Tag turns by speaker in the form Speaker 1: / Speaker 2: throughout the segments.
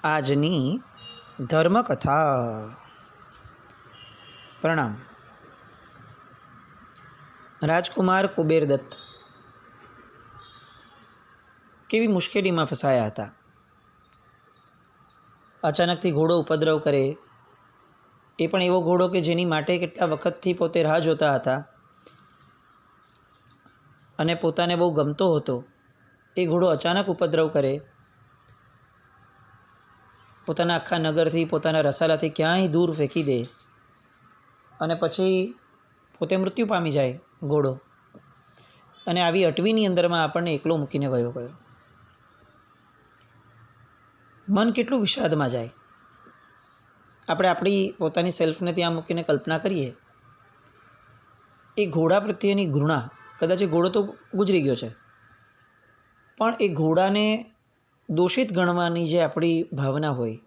Speaker 1: આજની ધર્મકથા. પ્રણામ. રાજકુમાર કુબેરદત્ત કેવી મુશ્કેલીમાં ફસાયા હતા. અચાનકથી ઘોડો ઉપદ્રવ કરે, એ પણ એવો ઘોડો કે જેની માટે કેટલા વખતથી પોતે રાહ જોતા હતા અને પોતાને બહુ ગમતો હતો. એ ઘોડો અચાનક ઉપદ્રવ કરે, પોતાના આખા નગરથી, પોતાના રસાલાથી ક્યાંય દૂર ફેંકી દે અને પછી પોતે મૃત્યુ પામી જાય ઘોડો. અને આવી અટવીની અંદરમાં આપણને એકલો મૂકીને વયો ગયો. મન કેટલું વિષાદમાં જાય. આપણે આપણી પોતાની સેલ્ફને ત્યાં મૂકીને કલ્પના કરીએ. એ ઘોડા પ્રત્યેની ઘૃણા, કદાચ એ ઘોડો તો ગુજરી ગયો છે, પણ એ ઘોડાને દોષિત ગણવાની જે આપણી ભાવના હોય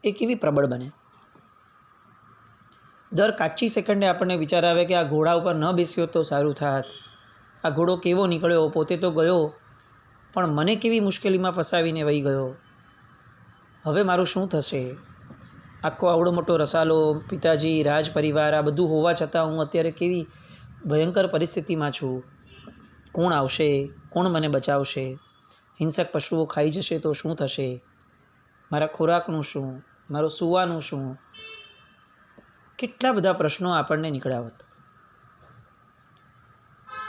Speaker 1: એ કેવી પ્રબળ બને. દર કાચી સેકન્ડે આપણને વિચાર આવે કે આ ઘોડા ઉપર ન બેસ્યો તો સારું થાત, આ ઘોડો કેવો નીકળ્યો, પોતે તો ગયો પણ મને કેવી મુશ્કેલીમાં ફસાવીને વહી ગયો, હવે મારું શું થશે. આખો આવડો મોટો રસાલો, પિતાજી, રાજ પરિવાર, આ બધું હોવા છતાં હું અત્યારે કેવી ભયંકર પરિસ્થિતિમાં છું. કોણ આવશે, કોણ મને બચાવશે, હિંસક પશુઓ ખાઈ જશે તો શું થશે, મારા ખોરાકનું શું, મારું સૂવાનું શું. કેટલા બધા પ્રશ્નો આપણને નીકળ્યા હોત.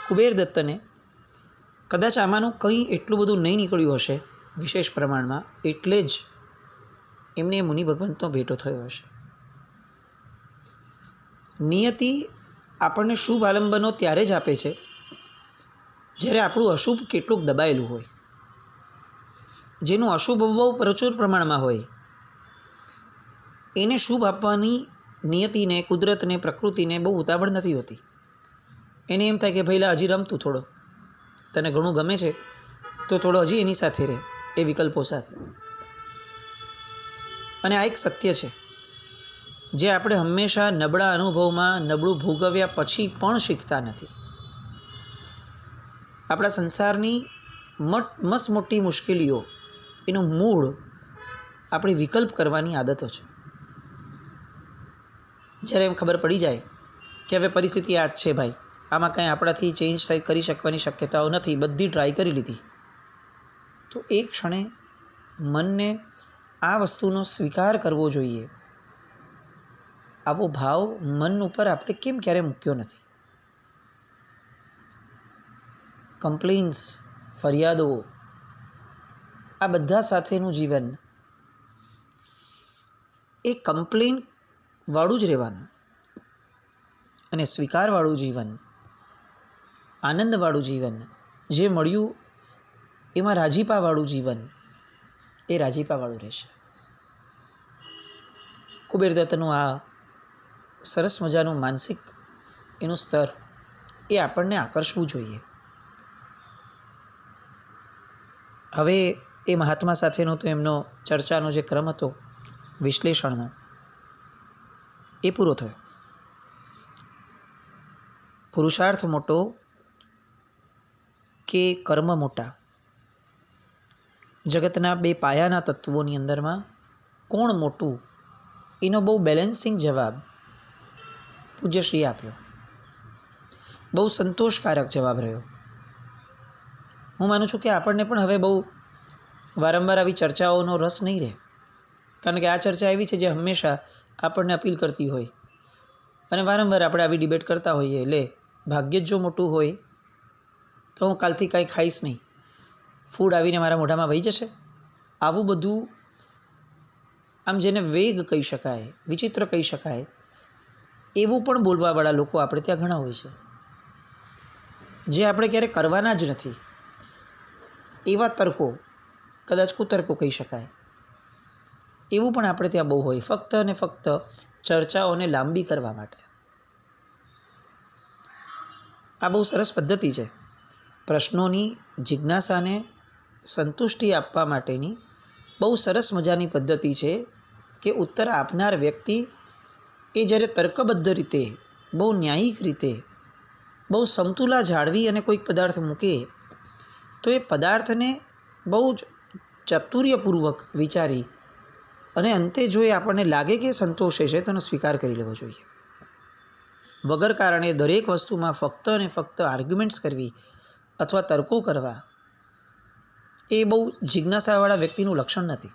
Speaker 1: કુબેરદત્તને કદાચ આમાંનું કંઈ એટલું બધું નહીં નીકળ્યું હશે વિશેષ પ્રમાણમાં, એટલે જ એમને મુનિ ભગવંતનો ભેટો થયો હશે. નિયતિ આપણને શુભ આલંબનો ત્યારે જ આપે છે જ્યારે આપણું અશુભ કેટલુંક દબાયેલું હોય. જેનું અશુભ બહુ પ્રચુર પ્રમાણમાં હોય એને શુભ આપવાની નિયતિને, કુદરતને, પ્રકૃતિને બહુ ઉતાવળ નથી હોતી. એને એમ થાય કે ભઈલા હજી રમતું, થોડો તને ઘણું ગમે છે તો થોડો હજી એની સાથે રહે, એ વિકલ્પો સાથે. અને આ એક સત્ય છે જે આપણે હંમેશા નબળા અનુભવમાં, નબળું ભોગવ્યા પછી પણ શીખતા નથી. આપણા સંસારની મસમોટી મુશ્કેલીઓ એનું મૂળ આપણી વિકલ્પ કરવાની આદતો છે. જ્યારે એમ ખબર પડી જાય કે હવે પરિસ્થિતિ આ જ છે ભાઈ, આમાં કંઈ આપણાથી ચેન્જ કરી શકવાની શક્યતાઓ નથી, બધી ટ્રાય કરી લીધી, તો એક ક્ષણે મનને આ વસ્તુનો સ્વીકાર કરવો જોઈએ. આવો ભાવ મન ઉપર આપણે કેમ ક્યારે મૂક્યો નથી. કમ્પ્લેન્સ, ફરિયાદો, આ બધા સાથેનું જીવન એ કમ્પ્લેનવાળું જ રહેવાનું અને સ્વીકારવાળું જીવન, આનંદવાળું જીવન, જે મળ્યું એમાં રાજીપાવાળું જીવન, એ રાજીપાવાળું રહેશે. કુબેરદત્તનું આ સરસ મજાનું માનસિક એનું સ્તર એ આપણને આકર્ષવું જોઈએ. હવે એ મહાત્મા સાથેનો તો એમનો ચર્ચાનો જે ક્રમ હતો વિશ્લેષણનો, એ પૂરો થયો. પુરુષાર્થ મોટો કે કર્મ મોટા, જગતના બે પાયાના તત્વોની અંદરમાં કોણ મોટું, એનો બહુ બેલેન્સિંગ જવાબ પૂજ્યશ્રીએ આપ્યો. બહુ સંતોષકારક જવાબ રહ્યો. હું માનું છું કે આપણને પણ હવે બહુ વારંવાર આવી ચર્ચાઓનો રસ નહીં રહે, કારણ કે આ ચર્ચા એવી છે જે હંમેશા આપણને અપીલ કરતી હોય અને વારંવાર આપણે આવી ડિબેટ કરતા હોઈએ. લે, ભાગ્ય જ જો મોટું હોય તો હું કાલથી કાંઈ ખાઈશ નહીં, ફૂડ આવીને મારા મોઢામાં વહી જશે. આવું બધું, આમ જેને વેગ કહી શકાય, વિચિત્ર કહી શકાય, એવું પણ બોલવાવાળા લોકો આપણે ત્યાં ઘણા હોય છે, જે આપણે ક્યારે કરવાના જ નથી. એવા તર્કો, કદાચ કુતર્કો કહી શકાય, એવું પણ આપણે ત્યાં બહુ હોય, ફક્ત અને ફક્ત ચર્ચાઓને લાંબી કરવા માટે. આ બહુ સરસ પદ્ધતિ છે. પ્રશ્નોની જિજ્ઞાસાને સંતુષ્ટિ આપવા માટેની બહુ સરસ મજાની પદ્ધતિ છે કે ઉત્તર આપનાર વ્યક્તિ એ જ્યારે તર્કબદ્ધ રીતે, બહુ ન્યાયિક રીતે, બહુ સમતુલા જાળવી અને કોઈક પદાર્થ મૂકે તો એ પદાર્થને બહુ જ ચાતુર્યપૂર્વક વિચારી અને અંતે જો એ આપણને લાગે કે સંતોષે છે તો એનો સ્વીકાર કરી લેવો જોઈએ. વગર કારણે દરેક વસ્તુમાં ફક્ત અને ફક્ત આર્ગ્યુમેન્ટ્સ કરવી અથવા તર્કો કરવા એ બહુ જિજ્ઞાસાવાળા વ્યક્તિનું લક્ષણ નથી.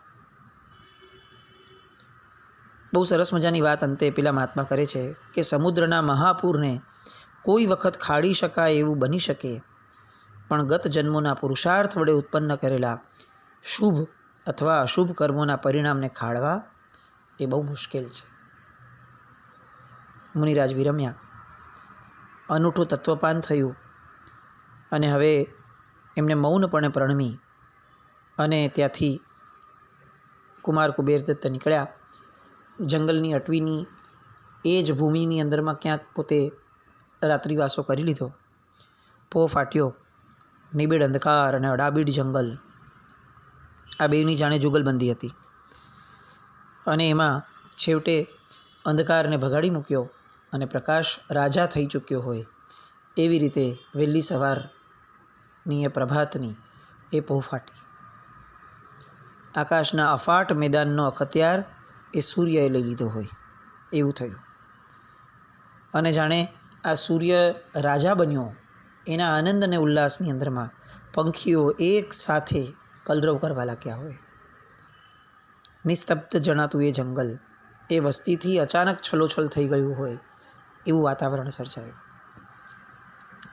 Speaker 1: બહુ સરસ મજાની વાત અંતે પેલા મહાત્મા કરે છે કે સમુદ્રના મહાપૂરને કોઈ વખત ખાડી શકાય એવું બની શકે, પણ ગત જન્મોના પુરુષાર્થ વડે ઉત્પન્ન કરેલા શુભ અથવા અશુભ કર્મોના પરિણામને ખાળવા એ બહુ મુશ્કેલ છે. મુનિરાજ વિરમ્યા, અનૂઠું તત્વપાન થયું અને હવે એમને મૌનપણે પ્રણમી અને ત્યાંથી કુમાર કુબેરદત્ત નીકળ્યા. જંગલની અટવીની એ જ ભૂમિની અંદરમાં ક્યાંક પોતે રાત્રિવાસો કરી લીધો. પો ફાટ્યો. નિબિડ અંધકાર અને અડાબીડ જંગલ, આ બેની જાણે જુગલબંધી હતી. અને એમાં છેવટે અંધકારને ભગાડી મૂક્યો અને પ્રકાશ રાજા થઈ ચૂક્યો હોય એવી રીતે વહેલી સવારની એ પ્રભાતની એ પો ફાટી. આકાશના અફાટ મેદાનનો અખત્યાર એ સૂર્યએ લઈ લીધો હોય એવું થયું. અને જાણે આ સૂર્ય રાજા બન્યો એના આનંદ અને ઉલ્લાસની અંદરમાં પંખીઓ એક સાથે કલરવ કરવા લાગ્યા હોય. નિસ્તબ્ધ જણાતું એ જંગલ એ વસ્તીથી અચાનક છલોછલ થઈ ગયું હોય એવું વાતાવરણ સર્જાયું.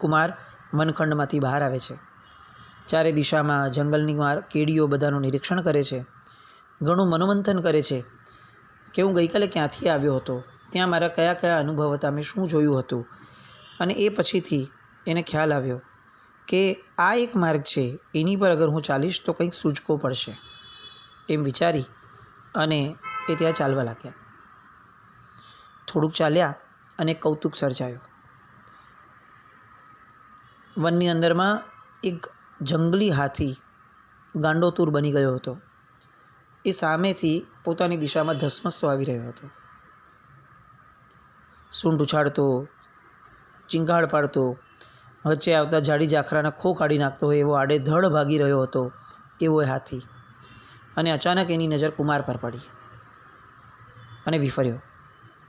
Speaker 1: કુમાર વનખંડમાંથી બહાર આવે છે. ચારે દિશામાં જંગલની કેડીઓ બધાનું નિરીક્ષણ કરે છે. ઘણું મનોમંથન કરે છે કે હું ગઈકાલે ક્યાંથી આવ્યો હતો, ત્યાં મારા કયા કયા અનુભવ હતા, મેં શું જોયું હતું. અને એ પછીથી એને ખ્યાલ આવ્યો કે આ એક માર્ગ છે, એની પર અગર હું ચાલીશ તો કંઈક સૂચકો પડશે એમ વિચારી અને એ ત્યાં ચાલવા લાગ્યા. થોડુંક ચાલ્યા અને કૌતુક સર્જાયું. વનની અંદરમાં એક જંગલી હાથી ગાંડોતુર બની ગયો હતો. એ સામેથી પોતાની દિશામાં ધસમસતો આવી રહ્યો હતો. સૂંઢ ઉછાળતો, ચીંગાળ પાડતો, વચ્ચે આવતા જાડી જાખરાના ખો કાઢી નાખતો હોય એવો આડેધડ ભાગી રહ્યો હતો એવો એ હાથી. અને અચાનક એની નજર કુમાર પર પડી અને વિફર્યો.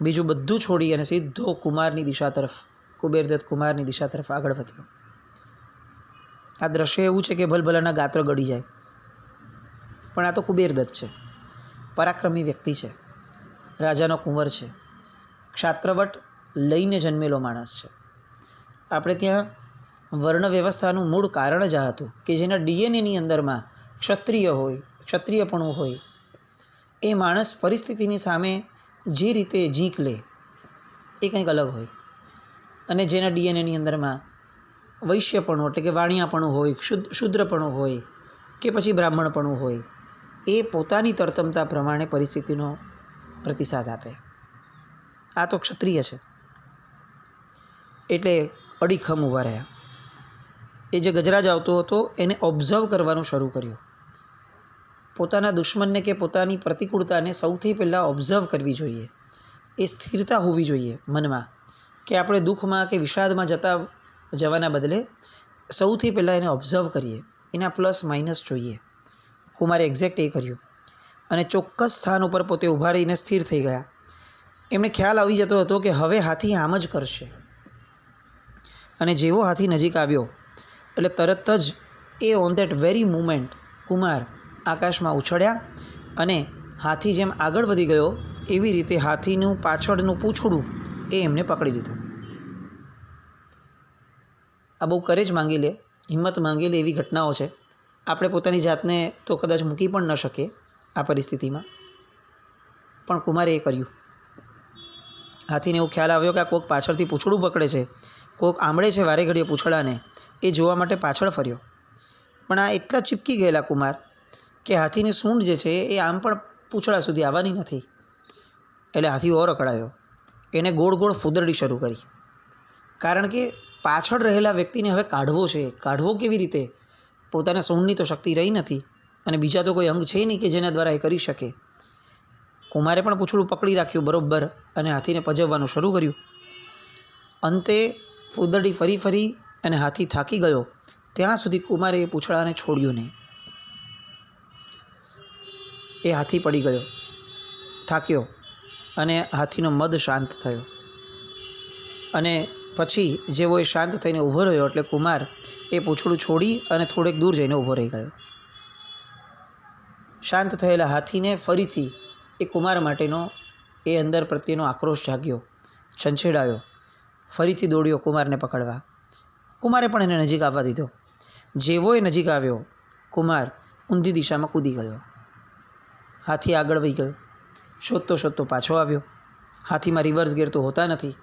Speaker 1: બીજું બધું છોડી અને સીધો કુમારની દિશા તરફ, કુબેરદત્ત કુમારની દિશા તરફ આગળ વધ્યો. આ દ્રશ્ય એવું છે કે ભલભલાના ગાત્ર ગળી જાય. પણ આ તો કુબેરદત્ત છે, પરાક્રમી વ્યક્તિ છે, રાજાનો કુંવર છે, ક્ષાત્રવટ લઈને જન્મેલો માણસ છે. આપણે ત્યાં વર્ણ વ્યવસ્થાનું મૂળ કારણ જ આ હતું કે જેના ડીએનએની અંદરમાં ક્ષત્રિય હોય, ક્ષત્રિયપણું હોય, એ માણસ પરિસ્થિતિની સામે જે રીતે ઝીંક લે એ કંઈક અલગ હોય. અને જેના ડીએનએની અંદરમાં વૈશ્યપણું એટલે કે વાણિયાપણું હોય, શુદ્રપણું હોય કે પછી બ્રાહ્મણપણું હોય, એ પોતાની તરતમતા પ્રમાણે પરિસ્થિતિનો પ્રતિસાદ આપે. આ તો ક્ષત્રિય છે એટલે અડીખમ ઊભા રહ્યા. એ જે ગજરાજ આવતો હતો એને ઓબ્ઝર્વ કરવાનું શરૂ કર્યું. પોતાના દુશ્મનને કે પોતાની પ્રતિકૂળતાને સૌથી પહેલાં ઓબ્ઝર્વ કરવી જોઈએ. એ સ્થિરતા હોવી જોઈએ મનમાં કે આપણે દુઃખમાં કે વિષાદમાં જવાના બદલે સૌથી પહેલાં એને ઓબ્ઝર્વ કરીએ, એના પ્લસ માઇનસ જોઈએ. કુમારે એક્ઝેક્ટ એ કર્યું અને ચોક્કસ સ્થાન ઉપર પોતે ઊભા રહીને સ્થિર થઈ ગયા. એમને ખ્યાલ આવી જતો હતો કે હવે હાથી આમ જ કરશે. અને જેવો હાથી નજીક આવ્યો એટલે તરત જ એ on that very moment Kumar આકાશમાં ઉછળ્યા અને હાથી જેમ આગળ વધી ગયો એવી રીતે હાથીનું પાછળનું પૂંછડું એ એમને પકડી લીધું. આ બહુ કરેજ માંગી લે, હિંમત માંગી લે એવી ઘટનાઓ છે. આપણે પોતાની જાતને તો કદાચ મૂકી પણ ન શકીએ આ પરિસ્થિતિમાં, પણ કુમારે એ કર્યું. હાથીને એવું ખ્યાલ આવ્યો કે આ કોઈક પાછળથી પૂંછડું પકડે છે, કોઈક આંબળે છે વારે ઘડીએ પૂંછડાને, એ જોવા માટે પાછળ ફર્યો. પણ આ એટલા ચીપકી ગયેલા કુમાર કે હાથીની સૂંઢ જે છે એ આમ પણ પૂંછડા સુધી આવવાની નથી. એટલે હાથી ઓર અકળાયો. એને ગોળ ગોળ ફૂદરડી શરૂ કરી. કારણ કે પાછળ રહેલા વ્યક્તિને હવે કાઢવો છે. કાઢવો કેવી રીતે? પોતાના સૂંઢની તો શક્તિ રહી નથી અને બીજા તો કોઈ અંગ છે નહીં કે જેના દ્વારા એ કરી શકે. કુમારે પણ પૂંછડું પકડી રાખ્યું બરોબર અને હાથીને પજવવાનું શરૂ કર્યું. અંતે ફૂદરડી ફરી ફરી અને હાથી થાકી ગયો ત્યાં સુધી કુમારે એ પૂંછડાને છોડ્યું નહીં. એ હાથી પડી ગયો, થાક્યો, અને હાથીનો મદ શાંત થયો. અને પછી જેવો એ શાંત થઈને ઊભો રહ્યો એટલે કુમાર એ પૂંછડું છોડી અને થોડેક દૂર જઈને ઊભો રહી ગયો. શાંત થયેલા હાથીને ફરીથી એ કુમાર માટેનો એ અંદર પ્રત્યેનો આક્રોશ જાગ્યો, છંછેડાયો, ફરીથી દોડ્યો કુમારને પકડવા. કુમારે પણ એને નજીક આવવા દીધો. જેવો એ નજીક આવ્યો, કુમાર ઊંધી દિશામાં કૂદી ગયો. હાથી આગળ વહી ગયો. શોધતો શોધતો પાછો આવ્યો. હાથીમાં રિવર્સ ગિયર તો હોતા નથી,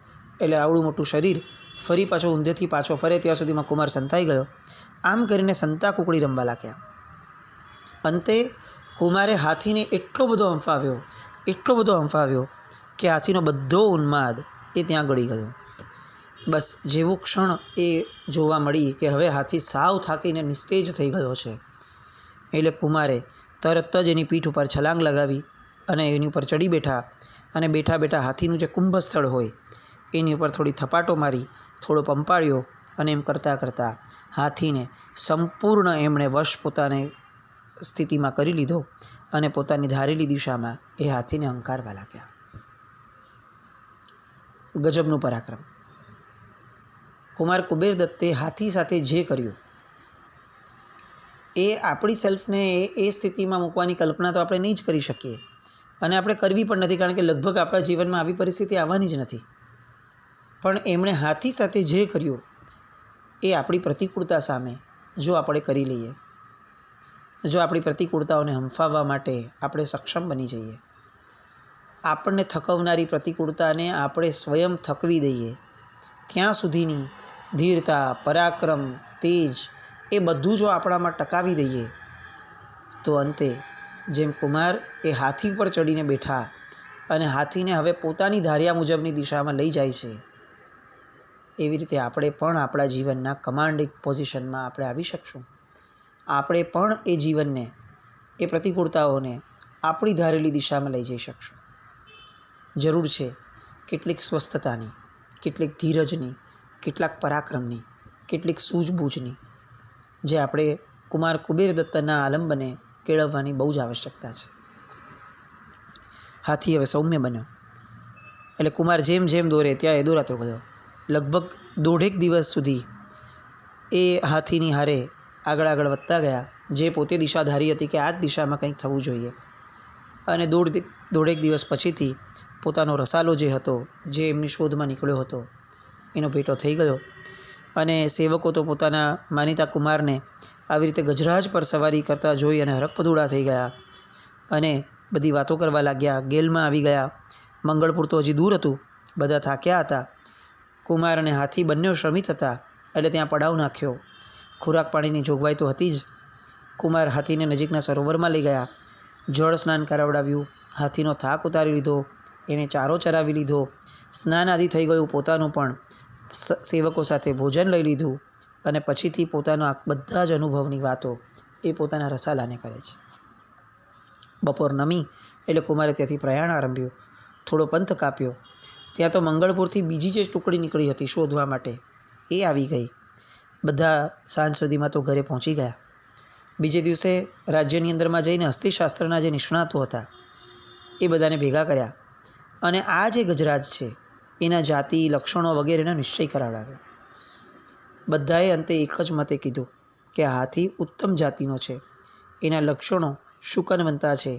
Speaker 1: એટલે આવડું મોટું શરીર ફરી પાછો ઊંધેથી પાછો ફરે ત્યાં સુધીમાં કુમાર સંતાઈ ગયો. આમ કરીને સંતા કુકડી રમવા લાગ્યા. અંતે કુમારે હાથીને એટલો બધો હંફાવ્યો કે હાથીનો બધો ઉન્માદ એ ત્યાં ગળી ગયો. બસ જેવું ક્ષણ એ જોવા મળી કે હવે હાથી સાવ થાકીને નિસ્તેજ થઈ ગયો છે, એટલે કુમારે તરત જ એની પીઠ ઉપર છલાંગ લગાવી અને એની ઉપર ચડી બેઠા. અને બેઠા બેઠા હાથીનું જે કુંભસ્થળ હોય એની ઉપર થોડી થપાટો મારી, થોડો પંપાળ્યો, અને એમ કરતાં કરતાં હાથીને સંપૂર્ણ એમણે વશ પોતાને સ્થિતિમાં કરી લીધો અને પોતાની ધારેલી દિશામાં એ હાથીને હંકારવા લાગ્યા. ગજબનું પરાક્રમ! કુમાર કુબેર દત્તે હાથી સાથે જે કર્યું એ આપણી સેલ્ફને એ સ્થિતિમાં મૂકવાની કલ્પના તો આપણે નહીં જ કરી શકીએ, અને આપણે કરવી પણ નથી, કારણ કે લગભગ આપણા જીવનમાં આવી પરિસ્થિતિ આવવાની જ નથી. પણ એમણે હાથી સાથે જે કર્યું એ આપણી પ્રતિકૂળતા સામે જો આપણે કરી લઈએ, જો આપણી પ્રતિકૂળતાઓને હંફાવવા માટે આપણે સક્ષમ બની જઈએ, આપણને થકવનારી પ્રતિકૂળતાને આપણે સ્વયં થકવી દઈએ, ત્યાં સુધીની ધીરતા, પરાક્રમ, તેજ એ બધું જો આપણામાં ટકાવી દઈએ, તો અંતે જેમ કુમાર એ હાથી પર ચડીને બેઠા અને હાથીને હવે પોતાની ધાર્યા મુજબની દિશામાં લઈ જાય છે, એવી રીતે આપણે પણ આપણા જીવનના કમાન્ડિંગ પોઝિશનમાં આપણે આવી શકશું. આપણે પણ એ જીવનને, એ પ્રતિકૂળતાઓને આપણી ધારેલી દિશામાં લઈ જઈ શકશું. જરૂર છે કેટલીક સ્વસ્થતાની, કેટલીક ધીરજની, કેટલાક પરાક્રમની, કેટલીક સૂઝબૂઝની, જે આપણે કુમાર કુબેર દત્તના આલંબને કેળવવાની બહુ જ આવશ્યકતા છે. હાથી હવે સૌમ્ય બન્યો એટલે કુમાર જેમ જેમ દોરે ત્યાં એ દોરાતો ગયો. લગભગ 1.5 દિવસ સુધી એ હાથીની હારે આગળ આગળ વધતા ગયા, જે પોતે દિશા ધારી હતી કે આ જ દિશામાં કંઈક થવું જોઈએ. અને 1.5 દિવસ પછીથી પોતાનો રસાલો જે હતો, જે એમની શોધમાં નીકળ્યો હતો, એનો ભેટો થઈ ગયો. અને સેવકો તો પોતાના માનીતા કુમારને આવી રીતે ગજરાજ પર સવારી કરતા જોઈ અને હરખપદુડા થઈ ગયા અને બધી વાતો કરવા લાગ્યા. ગેલમાં આવી ગયા. મંગળપુર તો હજી દૂર હતું, બધા થાક્યા હતા. કુમાર અને હાથી બંને શ્રમિત હતા, એટલે ત્યાં પડાવ નાખ્યો. ખોરાક પાણીની જોગવાઈ તો હતી જ. કુમાર હાથીને નજીકના સરોવરમાં લઈ ગયા, જળ સ્નાન કરાવડાવ્યું, હાથીનો થાક ઉતારી લીધો, એને ચારો ચરાવી લીધો, સ્નાન આદિ થઈ ગયું પોતાનું, પણ સેવકો સાથે ભોજન લઈ લીધું, અને પછીથી પોતાના બધા જ અનુભવની વાતો એ પોતાના રસાલાને કરે છે. બપોર નમી એટલે કુમારે ત્યાંથી પ્રયાણ આરંભ્યું. થોડો પંથ કાપ્યો. ત્યાં તો મંગળપુરથી બીજી જે ટુકડી નીકળી હતી શોધવા માટે, એ આવી ગઈ. બધા સાંજ સુધીમાં તો ઘરે પહોંચી ગયા. બીજે દિવસે રાજ્યની અંદરમાં જઈને હસ્તીશાસ્ત્રના જે નિષ્ણાતો હતા એ બધાને ભેગા કર્યા અને આ જે ગજરાજ છે એના જાતિ, લક્ષણો વગેરેનો નિશ્ચય કરાવડાવ્યો. બધાએ અંતે એક જ મતે કીધું કે આ હાથી ઉત્તમ જાતિનો છે, એના લક્ષણો શુકનવંતા છે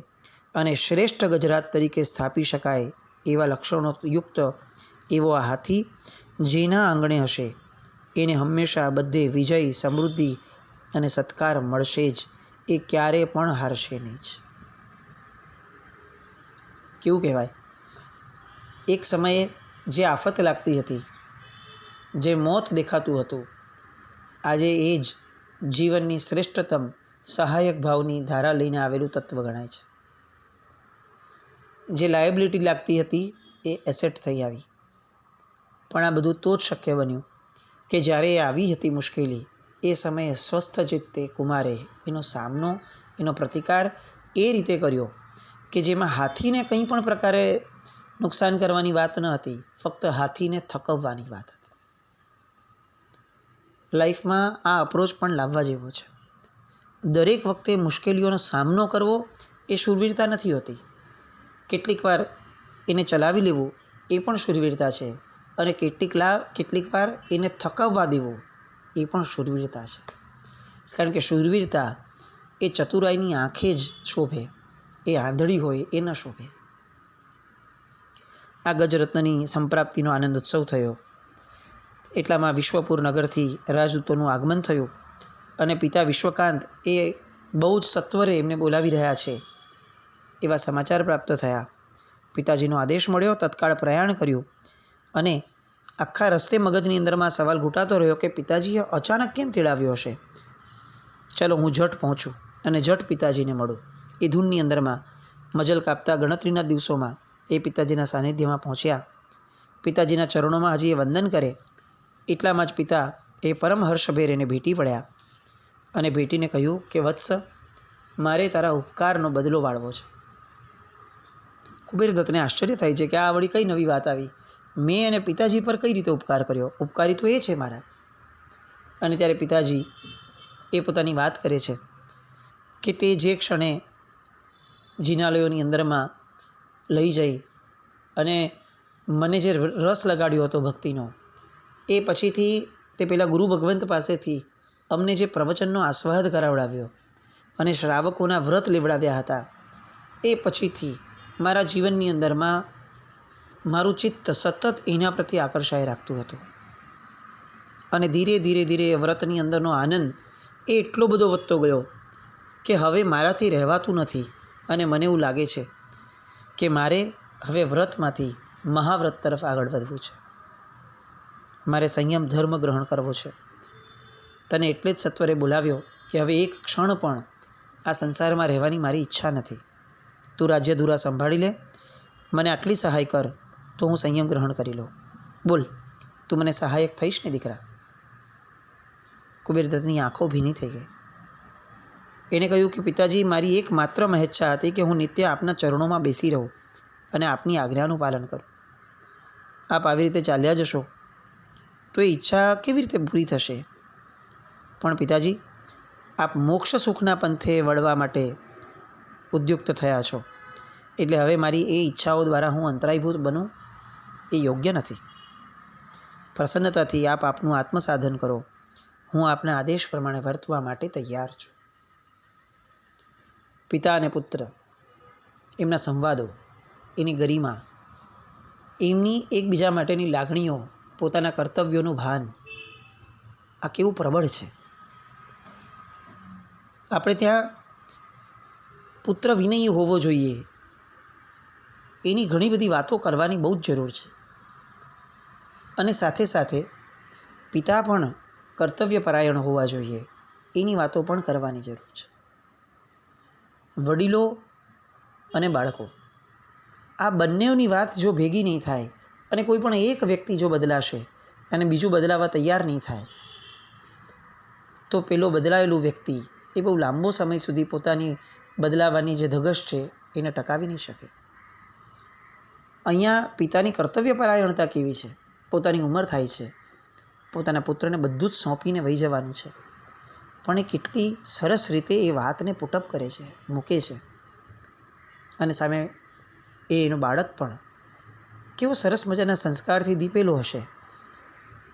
Speaker 1: અને શ્રેષ્ઠ ગજરાજ તરીકે સ્થાપી શકાય એવા લક્ષણો યુક્ત એવો આ હાથી જેના આંગણે હશે એને હંમેશા બધે વિજય, સમૃદ્ધિ અને સત્કાર મળશે જ. એ ક્યારે પણ હારશે નહીં જ. કેવું કહેવાય, એક સમયે જે આફત લાગતી હતી, જે મોત દેખાતું હતું, આજે એ જ જીવનની શ્રેષ્ઠતમ સહાયક ભાવની ધારા લઈને આવેલું તત્વ ગણાય છે. જે લાયબિલિટી લાગતી હતી એ એસેટ થઈ આવી. પણ આ બધું તો જ શક્ય બન્યું કે જ્યારે એ આવી હતી મુશ્કેલી, એ સમયે સ્વસ્થ ચિત્તે કુમારે એનો સામનો, એનો પ્રતિકાર એ રીતે કર્યો કે જેમાં હાથીને કંઈ પણ પ્રકારે નુકસાન કરવાની વાત ન હતી, ફક્ત હાથીને થકવવાની વાત હતી. લાઈફમાં આ અપ્રોચ પણ લાવવા જેવો છે. દરેક વખતે મુશ્કેલીઓનો સામનો કરવો એ શૂરવીરતા નથી હોતી. કેટલીક વાર એને ચલાવી લેવું એ પણ શૂરવીરતા છે, અને કેટલીક વાર એને થકાવવા દેવું એ પણ શૂરવીરતા છે. કારણ કે શૂરવીરતા એ ચતુરાઈની આંખે જ શોભે, એ આંધળી હોય એ ન શોભે. આ ગજરત્નની સંપ્રાપ્તિનો આનંદ ઉત્સવ થયો. એટલામાં વિશ્વપુર નગરથી રાજદૂતોનું આગમન થયું, અને પિતા વિશ્વકાંત એ બહુ જ સત્વરે એમને બોલાવી રહ્યા છે એવા સમાચાર પ્રાપ્ત થયા. પિતાજીનો આદેશ મળ્યો, તત્કાળ પ્રયાણ કર્યું, અને આખા રસ્તે મગજની અંદરમાં સવાલ ઘૂંટાતો રહ્યો કે પિતાજીએ અચાનક કેમ તેડાવ્યો હશે. ચલો હું ઝટ પહોંચું અને ઝટ પિતાજીને મળું. એ ધૂનની અંદરમાં મજલ કાપતા ગણતરીના દિવસોમાં એ પિતાજીના સાનિધ્યમાં પહોંચ્યા. પિતાજીના ચરણોમાં હજી એ વંદન કરે એટલામાં જ પિતા એ પરમ હર્ષભેર એને ભેટી પડ્યા, અને ભેટીને કહ્યું કે વત્સ, મારે તારા ઉપકારનો બદલો વાળવો છે. કુબેરદત્તને આશ્ચર્ય થાય છે કે આ વળી કઈ નવી વાત આવી. મેં અને પિતાજી પર કઈ રીતે ઉપકાર કર્યો? ઉપકારી તો એ છે મારા. અને ત્યારે પિતાજી એ પોતાની વાત કરે છે કે તે જે ક્ષણે જિનાલયોની અંદરમાં લઈ જઈ અને મને જે રસ લગાડ્યો હતો ભક્તિનો, એ પછીથી તે પેલા ગુરુ ભગવંત પાસેથી અમને જે પ્રવચનનો આસ્વાદ કરાવડાવ્યો અને શ્રાવકોના વ્રત લેવડાવ્યા હતા, એ પછીથી મારા જીવનની અંદરમાં મારું ચિત્ત સતત એના પ્રત્યે આકર્ષાઈ રાખતું હતું. અને ધીરે ધીરે ધીરે વ્રતની અંદરનો આનંદ એ એટલો બધો વધતો ગયો કે હવે મારાથી રહેવાતું નથી, અને મને એવું લાગે છે કે મારે હવે વ્રતમાંથી મહાવ્રત તરફ આગળ વધવું છે. મારે સંયમ ધર્મ ગ્રહણ કરવો છે. તને એટલે જ સત્વરે બોલાવ્યો કે હવે એક ક્ષણ પણ આ સંસારમાં રહેવાની મારી ઈચ્છા નથી. તું રાજ્ય ધુરા સંભાળી લે, મને આટલી સહાય કર તો હું સંયમ ગ્રહણ કરી લઉં. બોલ, તું મને સહાયક થઈશ ને દીકરા? કુબેરદત્તની આંખો ભીની થઈ ગઈ. એણે કહ્યું કે પિતાજી, મારી એકમાત્ર મહેચ્છા હતી કે હું નિત્ય આપના ચરણોમાં બેસી રહું અને આપની આજ્ઞાનું પાલન કરું. આપ આવી રીતે ચાલ્યા જશો તો એ ઈચ્છા કેવી રીતે પૂરી થશે? પણ પિતાજી, આપ મોક્ષ સુખના પંથે વળવા માટે ઉદ્યુક્ત થયા છો, એટલે હવે મારી એ ઈચ્છાઓ દ્વારા હું અંતરાયભૂત બનું એ યોગ્ય નથી. પ્રસન્નતાથી આપ આપનું આત્મસાધન કરો. હું આપના આદેશ પ્રમાણે વર્તવા માટે તૈયાર છું. પિતા અને પુત્ર, એમના સંવાદો, એની ગરિમા, એમની એકબીજા માટેની લાગણીઓ, પોતાના કર્તવ્યોનું ભાન, આ કેવું પ્રબળ છે. આપણે ત્યાં પુત્ર વિનયી હોવો જોઈએ, એની ઘણી બધી વાતો કરવાની બહુ જ જરૂર છે. અને સાથે સાથે પિતા પણ કર્તવ્યપરાયણ હોવા જોઈએ, એની વાતો પણ કરવાની જરૂર છે. વડીલો અને બાળકો, આ બંનેની વાત જો ભેગી નહીં થાય અને કોઈ પણ એક વ્યક્તિ જો બદલાશે અને બીજું બદલાવા તૈયાર નહીં થાય, તો પેલો બદલાયેલું વ્યક્તિ એ બહુ લાંબો સમય સુધી પોતાની બદલાવાની જે ધગશ છે એને ટકાવી નહીં શકે. અહીંયા પિતાની કર્તવ્યપરાયણતા કેવી છે? પોતાની ઉંમર થાય છે, પોતાના પુત્રને બધું જ સોંપીને વહી જવાનું છે, પણ એ કેટલી સરસ રીતે એ વાતને પુટઅપ કરે છે, મૂકે છે. અને સામે એનું બાળક પણ કેવો સરસ મજાના સંસ્કારથી દીપેલો હશે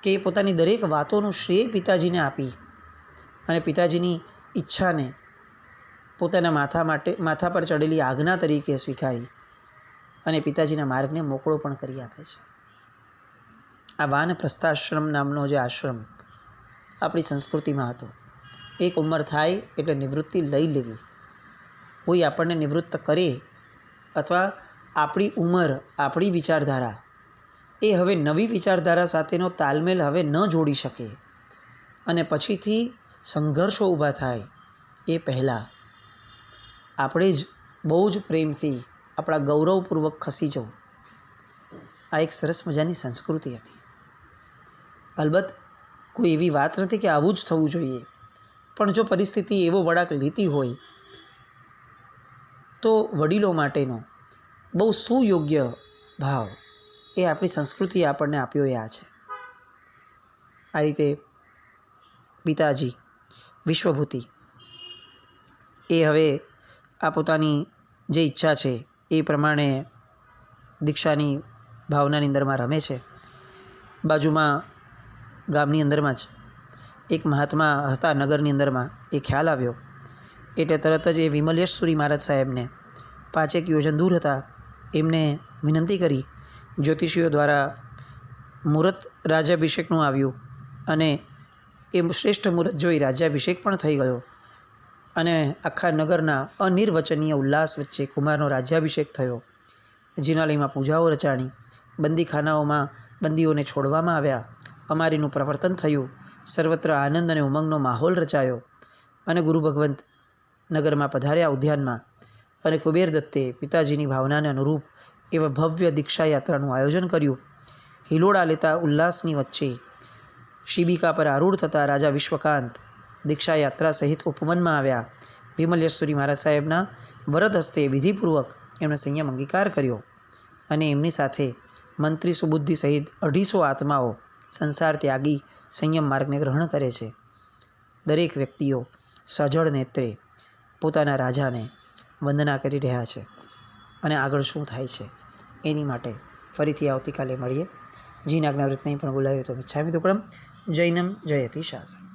Speaker 1: કે એ પોતાની દરેક વાતોનું શ્રેય પિતાજીને આપી અને પિતાજીની ઈચ્છાને પોતાના માથા પર ચડેલી આજ્ઞા તરીકે સ્વીકારી અને પિતાજીના માર્ગને મોકળો પણ કરી આપે છે. આ વાનપ્રસ્થાશ્રમ નામનો જે આશ્રમ આપણી સંસ્કૃતિમાં હતો, એક ઉંમર થાય એટલે નિવૃત્તિ લઈ લેવી. કોઈ આપણને નિવૃત્ત કરે અથવા આપણી ઉંમર, આપણી વિચારધારા એ હવે નવી વિચારધારા સાથેનો તાલમેલ હવે ન જોડી શકે અને પછીથી સંઘર્ષો ઊભા થાય એ પહેલાં આપણે જ બહુ જ પ્રેમથી આપણા ગૌરવપૂર્વક ખસી જવું, આ એક સરસ મજાની સંસ્કૃતિ હતી. અલબત્ત કોઈ એવી વાત નથી કે આવું જ થવું જોઈએ, પણ જો પરિસ્થિતિ એવો વળાંક લેતી હોય તો વડીલો માટેનો બહુ સુયોગ્ય ભાવ એ આપણી સંસ્કૃતિએ આપણને આપ્યો એ આ છે. આ રીતે પિતાજી વિશ્વભૂતિ એ હવે આ પોતાની જે ઈચ્છા છે એ પ્રમાણે દીક્ષાની ભાવનાની અંદરમાં રમે છે. બાજુમાં ગામની અંદરમાં જ એક મહાત્મા હતા નગરની અંદરમાં. એ ખ્યાલ આવ્યો એટલે તરત જ એ વિમલેશ્વરી મહારાજ સાહેબને 5 યોજન દૂર હતા એમને વિનંતી કરી. જ્યોતિષીઓ દ્વારા મુહૂર્ત રાજ્યાભિષેકનું આવ્યું અને એ શ્રેષ્ઠ મુહૂર્ત જોઈ રાજ્યાભિષેક પણ થઈ ગયો અને આખા નગરના અનિર્વચનીય ઉલ્લાસ વચ્ચે કુમારનો રાજ્યાભિષેક થયો. જિનાલયમાં પૂજાઓ રચાણી, બંદીખાનાઓમાં બંદીઓને છોડવામાં આવ્યા, અમારીનું પ્રવર્તન થયું, સર્વત્ર આનંદ અને ઉમંગનો માહોલ રચાયો અને ગુરુ ભગવંત નગરમાં પધાર્યા ઉદ્યાનમાં. અને કુબેર દત્તે પિતાજીની ભાવનાને અનુરૂપ એવા ભવ્ય દીક્ષા યાત્રાનું આયોજન કર્યું. હિલોડા લેતા ઉલ્લાસની વચ્ચે શિબિકા પર આરૂઢ થતા રાજા વિશ્વકાંત દીક્ષા યાત્રા સહિત ઉપવનમાં આવ્યા. વિમલેશ્વરી મહારાજ સાહેબના વરદ હસ્તે વિધિપૂર્વક એમણે સંયમ અંગીકાર કર્યો અને એમની સાથે મંત્રી સુબુદ્ધિ સહિત 250 આત્માઓ સંસાર ત્યાગી સંયમ માર્ગને ગ્રહણ કરે છે. દરેક વ્યક્તિઓ સજળ નેત્રે પોતાના રાજાને વંદના કરી રહ્યા છે અને આગળ શું થાય છે એની માટે ફરીથી આવતીકાલે મળીએ. જીન આજ્ઞાવૃત કંઈ પણ બોલાવ્યો તો મિચ્છામિ દુક્કડમ. જૈનમ જયતિ શાસન.